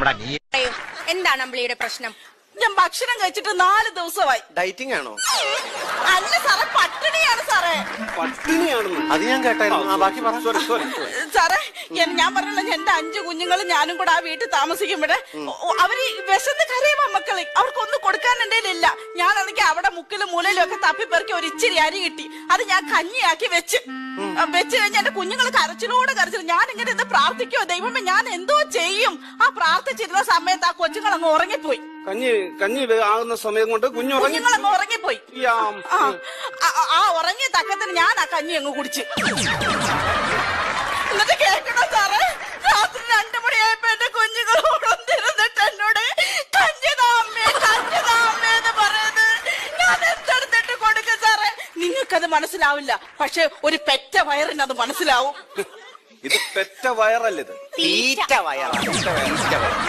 പോടാ നീ. എന്താണ് അമ്പിളിയുടെ പ്രശ്നം? ഞാൻ ഭക്ഷണം കഴിച്ചിട്ട് 4 ദിവസമായി. ഡയറ്റിംഗ് ആണോ? അല്ല സാറേ, പട്ടിണിയാണ് സാറേ. പട്ടിണിയാണെന്ന് അത് ഞാൻ കേട്ടായിരുന്നു. ബാക്കി പറ. സാറേ, ഞാൻ പറഞ്ഞില്ല, എന്റെ 5 കുഞ്ഞുങ്ങളും ഞാനും കൂടെ ആ വീട്ടിൽ താമസിക്കുമ്പോഴേ അവര് വിശന്ന് കരയുമ്പോ മക്കളെ അവർക്കൊന്നും കൊടുക്കാൻ എന്റെ ഇല്ല. ഞാനാണെങ്കിൽ അവിടെ മുക്കിലും മൂലയിലും ഒക്കെ തപ്പിപ്പെറുക്കി ഒരു ഇച്ചിരി അരി കിട്ടി. അത് ഞാൻ കഞ്ഞിയാക്കി വെച്ച് കഴിഞ്ഞ് എന്റെ കുഞ്ഞുങ്ങൾ കരച്ചിലോടെ കരച്ചിൽ. ഞാൻ ഇങ്ങനെ ഇത് പ്രാർത്ഥിക്കുവോ, ദൈവമേ ഞാൻ എന്തോ ചെയ്യും. ആ പ്രാർത്ഥിച്ചിരുന്ന സമയത്ത് ആ കൊച്ചുങ്ങൾ അങ്ങ് ഉറങ്ങിപ്പോയി. കഞ്ഞി ആകുന്ന സമയം കൊണ്ട് കുഞ്ഞുങ്ങളങ്ങ് ഉറങ്ങിപ്പോയി. ആ ഉറങ്ങിയ തക്കത്തിന് ഞാൻ ആ കഞ്ഞി അങ്ങ് കുടിച്ച്. എന്നിട്ട് കേൾക്കണോ സാറേ, രാത്രി 2 മണിയായപ്പോ എന്റെ കുഞ്ഞുങ്ങളോടൊന്നിരുന്നിട്ട് എന്നോട് കഞ്ഞിതാമ്മേ എന്ന് പറയുന്നത്. ഞാൻ എന്തെടുത്തിട്ട് കൊടുക്കും സാറേ? നിങ്ങൾക്കത് മനസ്സിലാവില്ല, പക്ഷെ ഒരു പെറ്റ വയറിന് അത് മനസ്സിലാവും. ഇത് പെറ്റ വയറല്ലത്, തീറ്റ വയറാണ്.